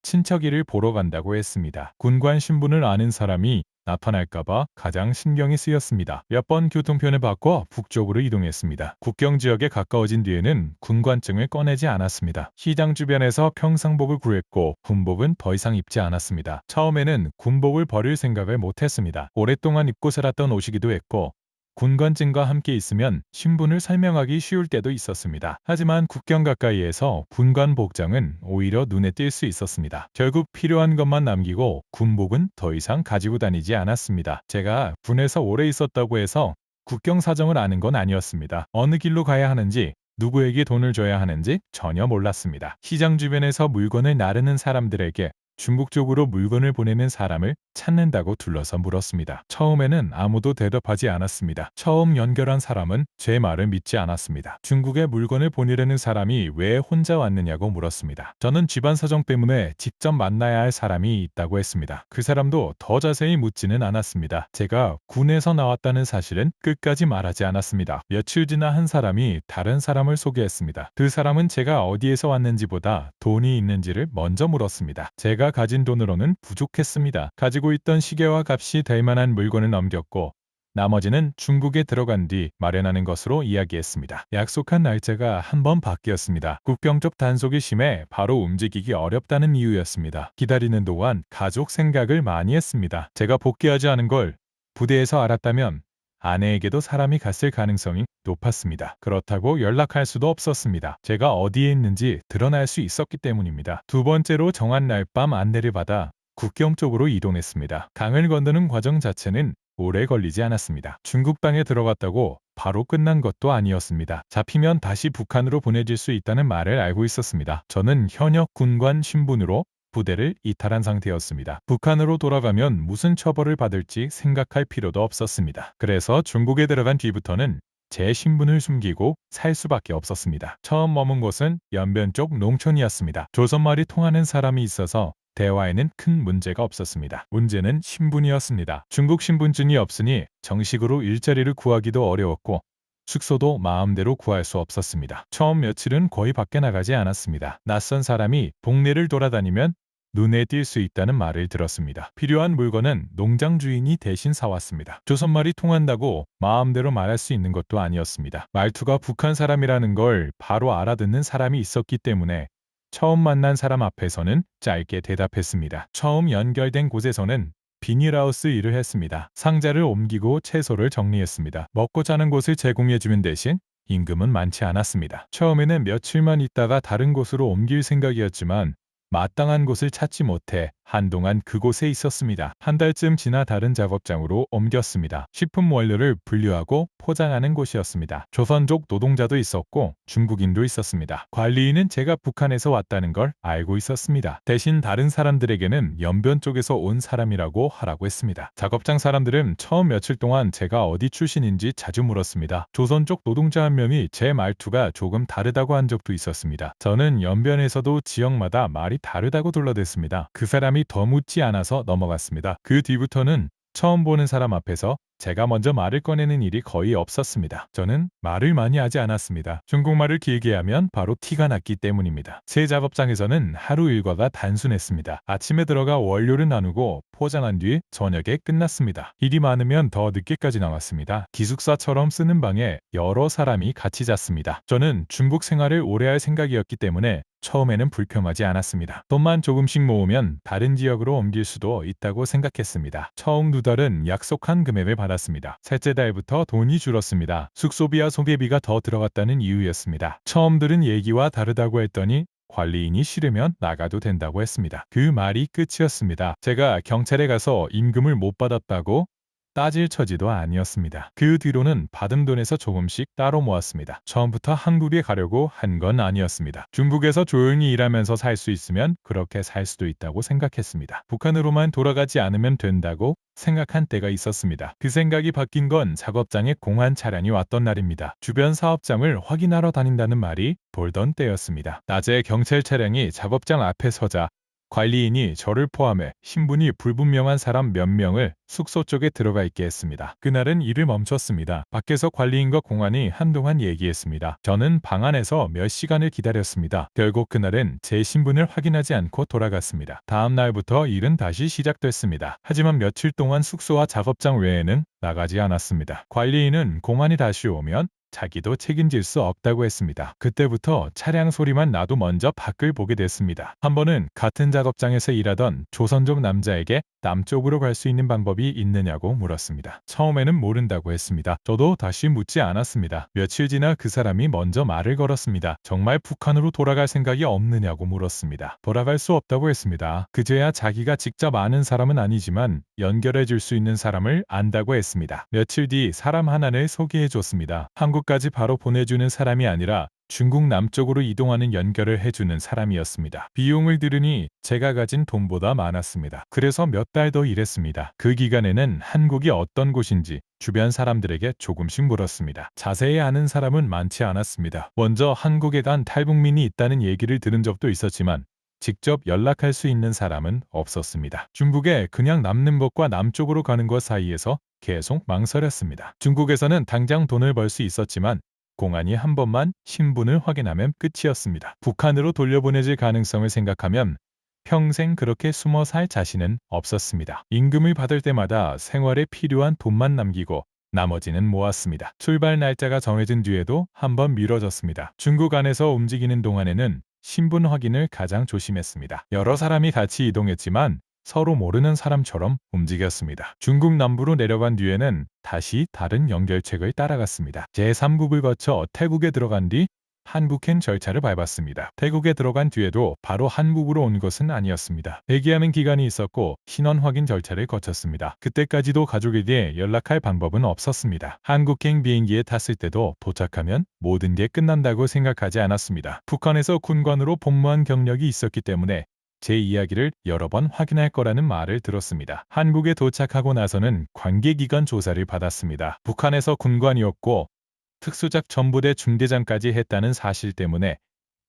친척이를 보러 간다고 했습니다. 군관 신분을 아는 사람이 나타날까봐 가장 신경이 쓰였습니다. 몇 번 교통편을 바꿔 북쪽으로 이동했습니다. 국경 지역에 가까워진 뒤에는 군관증을 꺼내지 않았습니다. 시장 주변에서 평상복을 구했고 군복은 더 이상 입지 않았습니다. 처음에는 군복을 버릴 생각을 못했습니다. 오랫동안 입고 살았던 옷이기도 했고 군관증과 함께 있으면 신분을 설명하기 쉬울 때도 있었습니다. 하지만 국경 가까이에서 군관 복장은 오히려 눈에 띌 수 있었습니다. 결국 필요한 것만 남기고 군복은 더 이상 가지고 다니지 않았습니다. 제가 군에서 오래 있었다고 해서 국경 사정을 아는 건 아니었습니다. 어느 길로 가야 하는지 누구에게 돈을 줘야 하는지 전혀 몰랐습니다. 시장 주변에서 물건을 나르는 사람들에게 중국 쪽으로 물건을 보내는 사람을 찾는다고 둘러서 물었습니다. 처음에는 아무도 대답하지 않았습니다. 처음 연결한 사람은 제 말을 믿지 않았습니다. 중국에 물건을 보내려는 사람이 왜 혼자 왔느냐고 물었습니다. 저는 집안 사정 때문에 직접 만나야 할 사람이 있다고 했습니다. 그 사람도 더 자세히 묻지는 않았습니다. 제가 군에서 나왔다는 사실은 끝까지 말하지 않았습니다. 며칠 지나 한 사람이 다른 사람을 소개했습니다. 그 사람은 제가 어디에서 왔는지보다 돈이 있는지를 먼저 물었습니다. 제가 가진 돈으로는 부족했습니다. 가지고 있던 시계와 값이 될 만한 물건을 넘겼고 나머지는 중국에 들어간 뒤 마련하는 것으로 이야기했습니다. 약속한 날짜가 한 번 바뀌었습니다. 국경 쪽 단속이 심해 바로 움직이기 어렵다는 이유였습니다. 기다리는 동안 가족 생각을 많이 했습니다. 제가 복귀하지 않은 걸 부대에서 알았다면 아내에게도 사람이 갔을 가능성이 높았습니다. 그렇다고 연락할 수도 없었습니다. 제가 어디에 있는지 드러날 수 있었기 때문입니다. 두 번째로 정한 날 밤 안내를 받아 국경 쪽으로 이동했습니다. 강을 건너는 과정 자체는 오래 걸리지 않았습니다. 중국 땅에 들어갔다고 바로 끝난 것도 아니었습니다. 잡히면 다시 북한으로 보내질 수 있다는 말을 알고 있었습니다. 저는 현역 군관 신분으로 부대를 이탈한 상태였습니다. 북한으로 돌아가면 무슨 처벌을 받을지 생각할 필요도 없었습니다. 그래서 중국에 들어간 뒤부터는 제 신분을 숨기고 살 수밖에 없었습니다. 처음 머문 곳은 연변 쪽 농촌이었습니다. 조선말이 통하는 사람이 있어서 대화에는 큰 문제가 없었습니다. 문제는 신분이었습니다. 중국 신분증이 없으니 정식으로 일자리를 구하기도 어려웠고 숙소도 마음대로 구할 수 없었습니다. 처음 며칠은 거의 밖에 나가지 않았습니다. 낯선 사람이 동네를 돌아다니면 눈에 띌 수 있다는 말을 들었습니다. 필요한 물건은 농장 주인이 대신 사왔습니다. 조선말이 통한다고 마음대로 말할 수 있는 것도 아니었습니다. 말투가 북한 사람이라는 걸 바로 알아듣는 사람이 있었기 때문에 처음 만난 사람 앞에서는 짧게 대답했습니다. 처음 연결된 곳에서는 비닐하우스 일을 했습니다. 상자를 옮기고 채소를 정리했습니다. 먹고 자는 곳을 제공해주는 대신 임금은 많지 않았습니다. 처음에는 며칠만 있다가 다른 곳으로 옮길 생각이었지만 마땅한 곳을 찾지 못해 한동안 그곳에 있었습니다. 한 달쯤 지나 다른 작업장으로 옮겼습니다. 식품 원료를 분류하고 포장하는 곳이었습니다. 조선족 노동자도 있었고 중국인도 있었습니다. 관리인은 제가 북한에서 왔다는 걸 알고 있었습니다. 대신 다른 사람들에게는 연변 쪽에서 온 사람이라고 하라고 했습니다. 작업장 사람들은 처음 며칠 동안 제가 어디 출신인지 자주 물었습니다. 조선족 노동자 한 명이 제 말투가 조금 다르다고 한 적도 있었습니다. 저는 연변에서도 지역마다 말이 다르다고 둘러댔습니다. 그 사람이 더 묻지 않아서 넘어갔습니다. 그 뒤부터는 처음 보는 사람 앞에서 제가 먼저 말을 꺼내는 일이 거의 없었습니다. 저는 말을 많이 하지 않았습니다. 중국말을 길게 하면 바로 티가 났기 때문입니다. 제 작업장에서는 하루 일과가 단순했습니다. 아침에 들어가 원료를 나누고 포장한 뒤 저녁에 끝났습니다. 일이 많으면 더 늦게까지 나왔습니다. 기숙사처럼 쓰는 방에 여러 사람이 같이 잤습니다. 저는 중국 생활을 오래 할 생각이었기 때문에 처음에는 불평하지 않았습니다. 돈만 조금씩 모으면 다른 지역으로 옮길 수도 있다고 생각했습니다. 처음 2달은 약속한 금액을 받았습니다. 셋째 달부터 돈이 줄었습니다. 숙소비와 소개비가 더 들어갔다는 이유였습니다. 처음 들은 얘기와 다르다고 했더니 관리인이 싫으면 나가도 된다고 했습니다. 그 말이 끝이었습니다. 제가 경찰에 가서 임금을 못 받았다고 따질 처지도 아니었습니다. 그 뒤로는 받은 돈에서 조금씩 따로 모았습니다. 처음부터 한국에 가려고 한 건 아니었습니다. 중국에서 조용히 일하면서 살 수 있으면 그렇게 살 수도 있다고 생각했습니다. 북한으로만 돌아가지 않으면 된다고 생각한 때가 있었습니다. 그 생각이 바뀐 건 작업장에 공안 차량이 왔던 날입니다. 주변 사업장을 확인하러 다닌다는 말이 돌던 때였습니다. 낮에 경찰 차량이 작업장 앞에 서자 관리인이 저를 포함해 신분이 불분명한 사람 몇 명을 숙소 쪽에 들어가 있게 했습니다. 그날은 일을 멈췄습니다. 밖에서 관리인과 공안이 한동안 얘기했습니다. 저는 방 안에서 몇 시간을 기다렸습니다. 결국 그날은 제 신분을 확인하지 않고 돌아갔습니다. 다음 날부터 일은 다시 시작됐습니다. 하지만 며칠 동안 숙소와 작업장 외에는 나가지 않았습니다. 관리인은 공안이 다시 오면 자기도 책임질 수 없다고 했습니다. 그때부터 차량 소리만 나도 먼저 밖을 보게 됐습니다. 한 번은 같은 작업장에서 일하던 조선족 남자에게 남쪽으로 갈 수 있는 방법이 있느냐고 물었습니다. 처음에는 모른다고 했습니다. 저도 다시 묻지 않았습니다. 며칠 지나 그 사람이 먼저 말을 걸었습니다. 정말 북한으로 돌아갈 생각이 없느냐고 물었습니다. 돌아갈 수 없다고 했습니다. 그제야 자기가 직접 아는 사람은 아니지만 연결해 줄 수 있는 사람을 안다고 했습니다. 며칠 뒤 사람 하나를 소개해 줬습니다. 한국까지 바로 보내주는 사람이 아니라 중국 남쪽으로 이동하는 연결을 해주는 사람이었습니다. 비용을 들으니 제가 가진 돈보다 많았습니다. 그래서 몇 달 더 일했습니다. 그 기간에는 한국이 어떤 곳인지 주변 사람들에게 조금씩 물었습니다. 자세히 아는 사람은 많지 않았습니다. 먼저 한국에 간 탈북민이 있다는 얘기를 들은 적도 있었지만 직접 연락할 수 있는 사람은 없었습니다. 중국에 그냥 남는 것과 남쪽으로 가는 것 사이에서 계속 망설였습니다. 중국에서는 당장 돈을 벌 수 있었지만 공안이 한 번만 신분을 확인하면 끝이었습니다. 북한으로 돌려보내질 가능성을 생각하면 평생 그렇게 숨어 살 자신은 없었습니다. 임금을 받을 때마다 생활에 필요한 돈만 남기고 나머지는 모았습니다. 출발 날짜가 정해진 뒤에도 한 번 미뤄졌습니다. 중국 안에서 움직이는 동안에는 신분 확인을 가장 조심했습니다. 여러 사람이 같이 이동했지만 서로 모르는 사람처럼 움직였습니다. 중국 남부로 내려간 뒤에는 다시 다른 연결책을 따라갔습니다. 제3국을 거쳐 태국에 들어간 뒤 한국행 절차를 밟았습니다. 태국에 들어간 뒤에도 바로 한국으로 온 것은 아니었습니다. 대기하는 기간이 있었고 신원 확인 절차를 거쳤습니다. 그때까지도 가족에 대해 연락할 방법은 없었습니다. 한국행 비행기에 탔을 때도 도착하면 모든 게 끝난다고 생각하지 않았습니다. 북한에서 군관으로 복무한 경력이 있었기 때문에 제 이야기를 여러 번 확인할 거라는 말을 들었습니다. 한국에 도착하고 나서는 관계기관 조사를 받았습니다. 북한에서 군관이었고 특수작 전부대 중대장까지 했다는 사실 때문에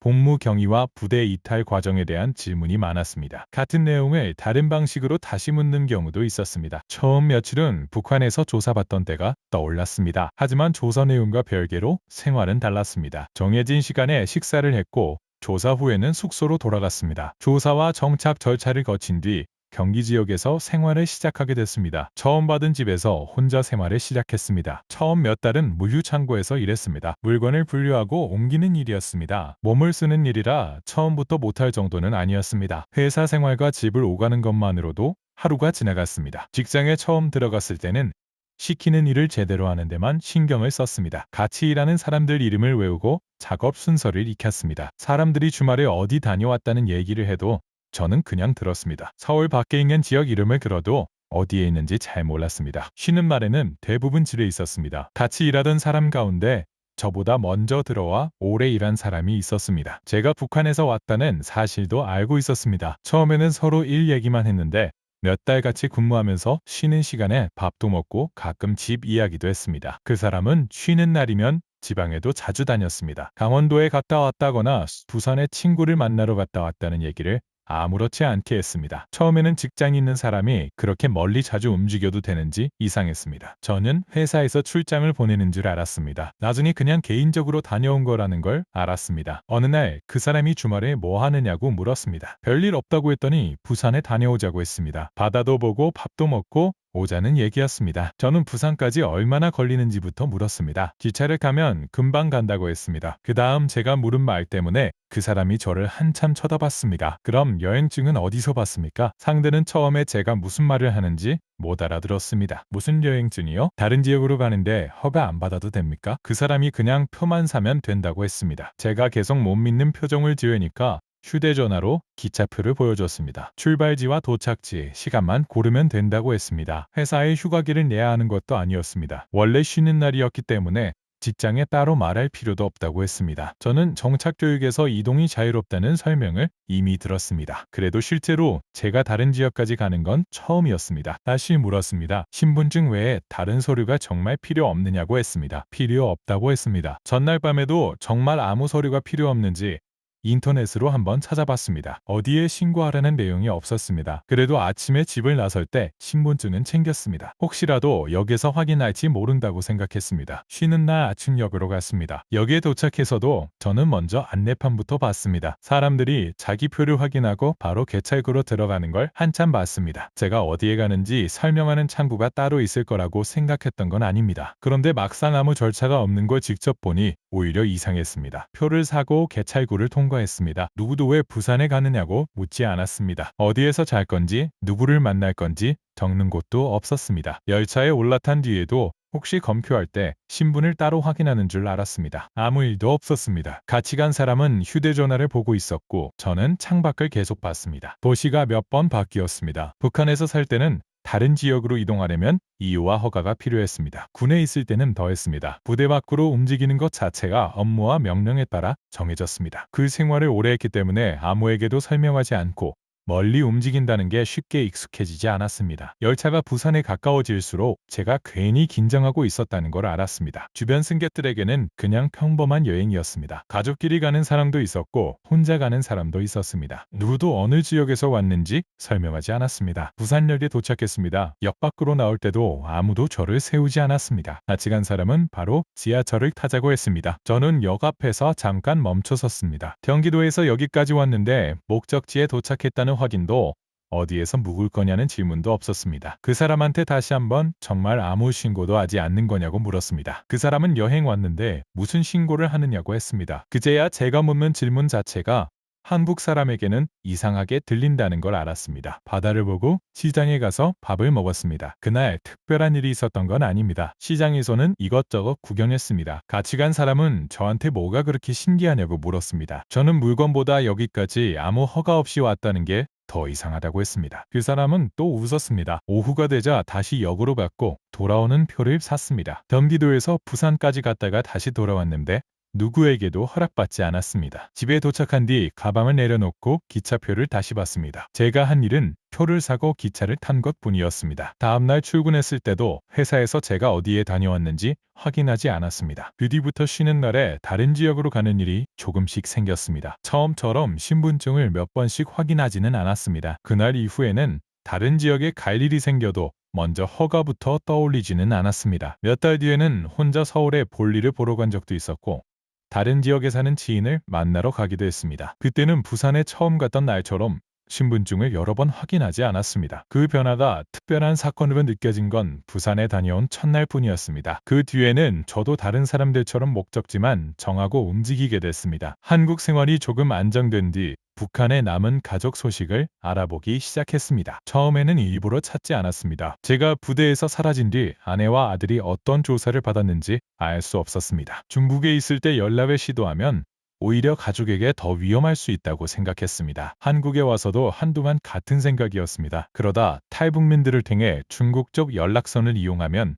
복무 경위와 부대 이탈 과정에 대한 질문이 많았습니다. 같은 내용을 다른 방식으로 다시 묻는 경우도 있었습니다. 처음 며칠은 북한에서 조사받던 때가 떠올랐습니다. 하지만 조사 내용과 별개로 생활은 달랐습니다. 정해진 시간에 식사를 했고 조사 후에는 숙소로 돌아갔습니다. 조사와 정착 절차를 거친 뒤 경기 지역에서 생활을 시작하게 됐습니다. 처음 받은 집에서 혼자 생활을 시작했습니다. 처음 몇 달은 물류창고에서 일했습니다. 물건을 분류하고 옮기는 일이었습니다. 몸을 쓰는 일이라 처음부터 못할 정도는 아니었습니다. 회사 생활과 집을 오가는 것만으로도 하루가 지나갔습니다. 직장에 처음 들어갔을 때는 시키는 일을 제대로 하는 데만 신경을 썼습니다. 같이 일하는 사람들 이름을 외우고 작업 순서를 익혔습니다. 사람들이 주말에 어디 다녀왔다는 얘기를 해도 저는 그냥 들었습니다. 서울 밖에 있는 지역 이름을 들어도 어디에 있는지 잘 몰랐습니다. 쉬는 날에는 대부분 집에 있었습니다. 같이 일하던 사람 가운데 저보다 먼저 들어와 오래 일한 사람이 있었습니다. 제가 북한에서 왔다는 사실도 알고 있었습니다. 처음에는 서로 일 얘기만 했는데 몇 달 같이 근무하면서 쉬는 시간에 밥도 먹고 가끔 집 이야기도 했습니다. 그 사람은 쉬는 날이면 지방에도 자주 다녔습니다. 강원도에 갔다 왔다거나 부산에 친구를 만나러 갔다 왔다는 얘기를 아무렇지 않게 했습니다. 처음에는 직장 있는 사람이 그렇게 멀리 자주 움직여도 되는지 이상했습니다. 저는 회사에서 출장을 보내는 줄 알았습니다. 나중에 그냥 개인적으로 다녀온 거라는 걸 알았습니다. 어느 날 그 사람이 주말에 뭐 하느냐고 물었습니다. 별일 없다고 했더니 부산에 다녀오자고 했습니다. 바다도 보고 밥도 먹고 오자는 얘기였습니다. 저는 부산까지 얼마나 걸리는지부터 물었습니다. 기차를 타면 금방 간다고 했습니다. 그 다음 제가 물은 말 때문에 그 사람이 저를 한참 쳐다봤습니다. 그럼 여행증은 어디서 봤습니까? 상대는 처음에 제가 무슨 말을 하는지 못 알아들었습니다. 무슨 여행증이요? 다른 지역으로 가는데 허가 안 받아도 됩니까? 그 사람이 그냥 표만 사면 된다고 했습니다. 제가 계속 못 믿는 표정을 지으니까 휴대전화로 기차표를 보여줬습니다. 출발지와 도착지, 시간만 고르면 된다고 했습니다. 회사에 휴가기를 내야 하는 것도 아니었습니다. 원래 쉬는 날이었기 때문에 직장에 따로 말할 필요도 없다고 했습니다. 저는 정착교육에서 이동이 자유롭다는 설명을 이미 들었습니다. 그래도 실제로 제가 다른 지역까지 가는 건 처음이었습니다. 다시 물었습니다. 신분증 외에 다른 서류가 정말 필요 없느냐고 했습니다. 필요 없다고 했습니다. 전날 밤에도 정말 아무 서류가 필요 없는지 인터넷으로 한번 찾아봤습니다. 어디에 신고하라는 내용이 없었습니다. 그래도 아침에 집을 나설 때 신분증은 챙겼습니다. 혹시라도 역에서 확인할지 모른다고 생각했습니다. 쉬는 날 아침역으로 갔습니다. 역에 도착해서도 저는 먼저 안내판부터 봤습니다. 사람들이 자기 표를 확인하고 바로 개찰구로 들어가는 걸 한참 봤습니다. 제가 어디에 가는지 설명하는 창구가 따로 있을 거라고 생각했던 건 아닙니다. 그런데 막상 아무 절차가 없는 걸 직접 보니 오히려 이상했습니다. 표를 사고 개찰구를 통과했습니다. 누구도 왜 부산에 가느냐고 묻지 않았습니다. 어디에서 잘 건지, 누구를 만날 건지 적는 곳도 없었습니다. 열차에 올라탄 뒤에도 혹시 검표할 때 신분을 따로 확인하는 줄 알았습니다. 아무 일도 없었습니다. 같이 간 사람은 휴대전화를 보고 있었고 저는 창밖을 계속 봤습니다. 도시가 몇 번 바뀌었습니다. 북한에서 살 때는 다른 지역으로 이동하려면 이유와 허가가 필요했습니다. 군에 있을 때는 더했습니다. 부대 밖으로 움직이는 것 자체가 업무와 명령에 따라 정해졌습니다. 그 생활을 오래 했기 때문에 아무에게도 설명하지 않고 멀리 움직인다는 게 쉽게 익숙해지지 않았습니다. 열차가 부산에 가까워질수록 제가 괜히 긴장하고 있었다는 걸 알았습니다. 주변 승객들에게는 그냥 평범한 여행이었습니다. 가족끼리 가는 사람도 있었고 혼자 가는 사람도 있었습니다. 누구도 어느 지역에서 왔는지 설명하지 않았습니다. 부산역에 도착했습니다. 역 밖으로 나올 때도 아무도 저를 세우지 않았습니다. 같이 간 사람은 바로 지하철을 타자고 했습니다. 저는 역 앞에서 잠깐 멈춰섰습니다. 경기도에서 여기까지 왔는데 목적지에 도착했다는 확인도 어디에서 묵을 거냐는 질문도 없었습니다. 그 사람한테 다시 한번 정말 아무 신고도 하지 않는 거냐고 물었습니다. 그 사람은 여행 왔는데 무슨 신고를 하느냐고 했습니다. 그제야 제가 묻는 질문 자체가 한국 사람에게는 이상하게 들린다는 걸 알았습니다. 바다를 보고 시장에 가서 밥을 먹었습니다. 그날 특별한 일이 있었던 건 아닙니다. 시장에서는 이것저것 구경했습니다. 같이 간 사람은 저한테 뭐가 그렇게 신기하냐고 물었습니다. 저는 물건보다 여기까지 아무 허가 없이 왔다는 게 더 이상하다고 했습니다. 그 사람은 또 웃었습니다. 오후가 되자 다시 역으로 갔고 돌아오는 표를 샀습니다. 경기도에서 부산까지 갔다가 다시 돌아왔는데 누구에게도 허락받지 않았습니다. 집에 도착한 뒤 가방을 내려놓고 기차표를 다시 봤습니다. 제가 한 일은 표를 사고 기차를 탄 것뿐이었습니다. 다음날 출근했을 때도 회사에서 제가 어디에 다녀왔는지 확인하지 않았습니다. 그 뒤부터 쉬는 날에 다른 지역으로 가는 일이 조금씩 생겼습니다. 처음처럼 신분증을 몇 번씩 확인하지는 않았습니다. 그날 이후에는 다른 지역에 갈 일이 생겨도 먼저 허가부터 떠올리지는 않았습니다. 몇 달 뒤에는 혼자 서울에 볼일을 보러 간 적도 있었고 다른 지역에 사는 지인을 만나러 가기도 했습니다. 그때는 부산에 처음 갔던 날처럼 신분증을 여러 번 확인하지 않았습니다. 그 변화가 특별한 사건으로 느껴진 건 부산에 다녀온 첫날뿐이었습니다. 그 뒤에는 저도 다른 사람들처럼 목적지만 정하고 움직이게 됐습니다. 한국 생활이 조금 안정된 뒤 북한에 남은 가족 소식을 알아보기 시작했습니다. 처음에는 일부러 찾지 않았습니다. 제가 부대에서 사라진 뒤 아내와 아들이 어떤 조사를 받았는지 알 수 없었습니다. 중국에 있을 때 연락을 시도하면 오히려 가족에게 더 위험할 수 있다고 생각했습니다. 한국에 와서도 한동안 같은 생각이었습니다. 그러다 탈북민들을 통해 중국 쪽 연락선을 이용하면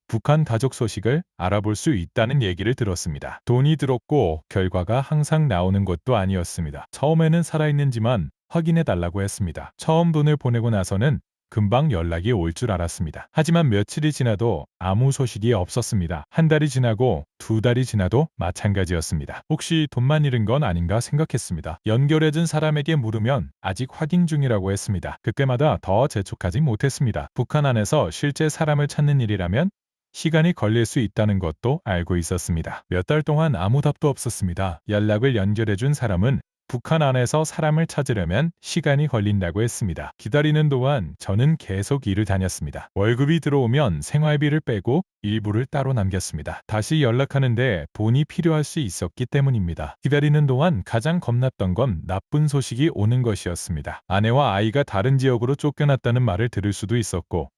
북한 가족 소식을 알아볼 수 있다는 얘기를 들었습니다. 돈이 들었고 결과가 항상 나오는 것도 아니었습니다. 처음에는 살아있는지만 확인해 달라고 했습니다. 처음 돈을 보내고 나서는 금방 연락이 올 줄 알았습니다. 하지만 며칠이 지나도 아무 소식이 없었습니다. 한 달이 지나고 두 달이 지나도 마찬가지였습니다. 혹시 돈만 잃은 건 아닌가 생각했습니다. 연결해준 사람에게 물으면 아직 확인 중이라고 했습니다. 그때마다 더 재촉하지 못했습니다. 북한 안에서 실제 사람을 찾는 일이라면 시간이 걸릴 수 있다는 것도 알고 있었습니다. 몇 달 동안 아무 답도 없었습니다. 연락을 연결해준 사람은 북한 안에서 사람을 찾으려면 시간이 걸린다고 했습니다. 기다리는 동안 저는 계속 일을 다녔습니다. 월급이 들어오면 생활비를 빼고 일부를 따로 남겼습니다. 다시 연락하는데 돈이 필요할 수 있었기 때문입니다. 기다리는 동안 가장 겁났던 건 나쁜 소식이 오는 것이었습니다. 아내와 아이가 다른 지역으로 쫓겨났다는 말을 들을 수도 있었고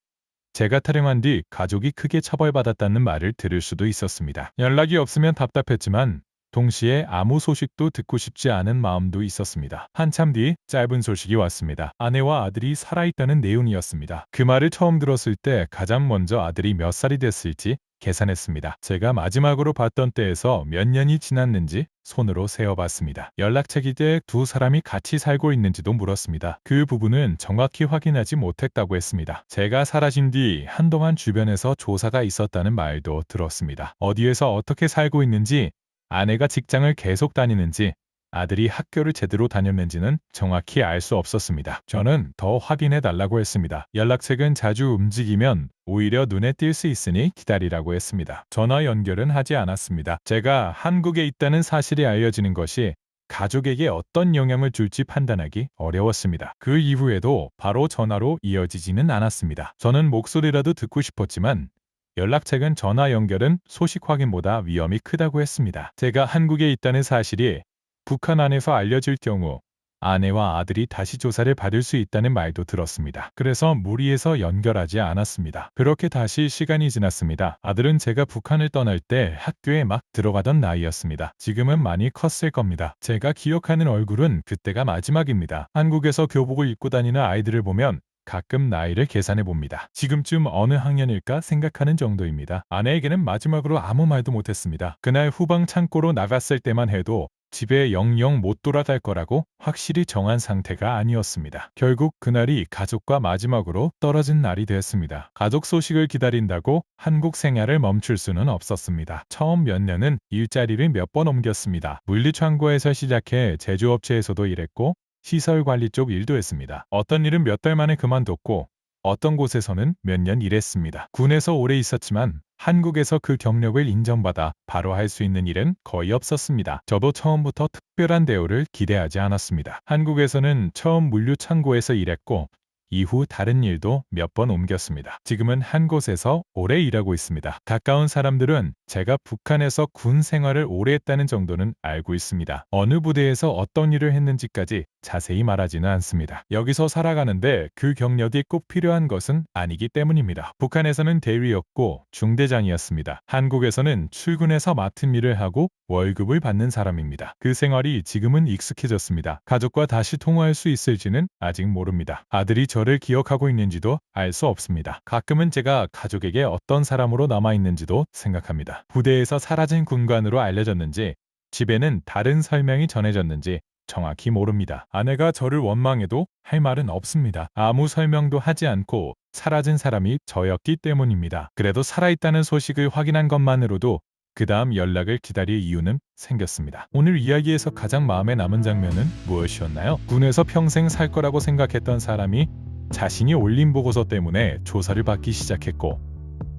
제가 탈영한 뒤 가족이 크게 처벌받았다는 말을 들을 수도 있었습니다. 연락이 없으면 답답했지만 동시에 아무 소식도 듣고 싶지 않은 마음도 있었습니다. 한참 뒤 짧은 소식이 왔습니다. 아내와 아들이 살아있다는 내용이었습니다. 그 말을 처음 들었을 때 가장 먼저 아들이 몇 살이 됐을지 계산했습니다. 제가 마지막으로 봤던 때에서 몇 년이 지났는지 손으로 세어봤습니다. 연락처기에 두 사람이 같이 살고 있는지도 물었습니다. 그 부분은 정확히 확인하지 못했다고 했습니다. 제가 사라진 뒤 한동안 주변에서 조사가 있었다는 말도 들었습니다. 어디에서 어떻게 살고 있는지, 아내가 직장을 계속 다니는지, 아들이 학교를 제대로 다녔는지는 정확히 알 수 없었습니다. 저는 더 확인해 달라고 했습니다. 연락책은 자주 움직이면 오히려 눈에 띌 수 있으니 기다리라고 했습니다. 전화 연결은 하지 않았습니다. 제가 한국에 있다는 사실이 알려지는 것이 가족에게 어떤 영향을 줄지 판단하기 어려웠습니다. 그 이후에도 바로 전화로 이어지지는 않았습니다. 저는 목소리라도 듣고 싶었지만 연락책은 전화 연결은 소식 확인보다 위험이 크다고 했습니다. 제가 한국에 있다는 사실이 북한 안에서 알려질 경우 아내와 아들이 다시 조사를 받을 수 있다는 말도 들었습니다. 그래서 무리해서 연결하지 않았습니다. 그렇게 다시 시간이 지났습니다. 아들은 제가 북한을 떠날 때 학교에 막 들어가던 나이였습니다. 지금은 많이 컸을 겁니다. 제가 기억하는 얼굴은 그때가 마지막입니다. 한국에서 교복을 입고 다니는 아이들을 보면 가끔 나이를 계산해 봅니다. 지금쯤 어느 학년일까 생각하는 정도입니다. 아내에게는 마지막으로 아무 말도 못했습니다. 그날 후방 창고로 나갔을 때만 해도 집에 영영 못 돌아갈 거라고 확실히 정한 상태가 아니었습니다. 결국 그날이 가족과 마지막으로 떨어진 날이 되었습니다. 가족 소식을 기다린다고 한국 생활을 멈출 수는 없었습니다. 처음 몇 년은 일자리를 몇 번 옮겼습니다. 물류창고에서 시작해 제조업체에서도 일했고 시설관리 쪽 일도 했습니다. 어떤 일은 몇 달 만에 그만뒀고 어떤 곳에서는 몇 년 일했습니다. 군에서 오래 있었지만 한국에서 그 경력을 인정받아 바로 할 수 있는 일은 거의 없었습니다. 저도 처음부터 특별한 대우를 기대하지 않았습니다. 한국에서는 처음 물류창고에서 일했고 이후 다른 일도 몇 번 옮겼습니다. 지금은 한 곳에서 오래 일하고 있습니다. 가까운 사람들은 제가 북한에서 군 생활을 오래 했다는 정도는 알고 있습니다. 어느 부대에서 어떤 일을 했는지까지 자세히 말하지는 않습니다. 여기서 살아가는데 그 경력이 꼭 필요한 것은 아니기 때문입니다. 북한에서는 대위였고 중대장이었습니다. 한국에서는 출근해서 맡은 일을 하고 월급을 받는 사람입니다. 그 생활이 지금은 익숙해졌습니다. 가족과 다시 통화할 수 있을지는 아직 모릅니다. 아들이 저를 기억하고 있는지도 알 수 없습니다. 가끔은 제가 가족에게 어떤 사람으로 남아있는지도 생각합니다. 부대에서 사라진 군관으로 알려졌는지 집에는 다른 설명이 전해졌는지 정확히 모릅니다. 아내가 저를 원망해도 할 말은 없습니다. 아무 설명도 하지 않고 사라진 사람이 저였기 때문입니다. 그래도 살아있다는 소식을 확인한 것만으로도 그 다음 연락을 기다릴 이유는 생겼습니다. 오늘 이야기에서 가장 마음에 남은 장면은 무엇이었나요? 군에서 평생 살 거라고 생각했던 사람이 자신이 올린 보고서 때문에 조사를 받기 시작했고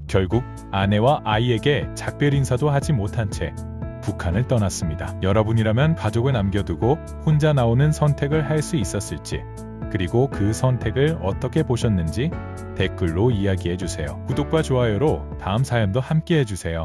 결국 아내와 아이에게 작별 인사도 하지 못한 채 북한을 떠났습니다. 여러분이라면 가족을 남겨두고 혼자 나오는 선택을 할 수 있었을지 그리고 그 선택을 어떻게 보셨는지 댓글로 이야기해주세요. 구독과 좋아요로 다음 사연도 함께 해주세요.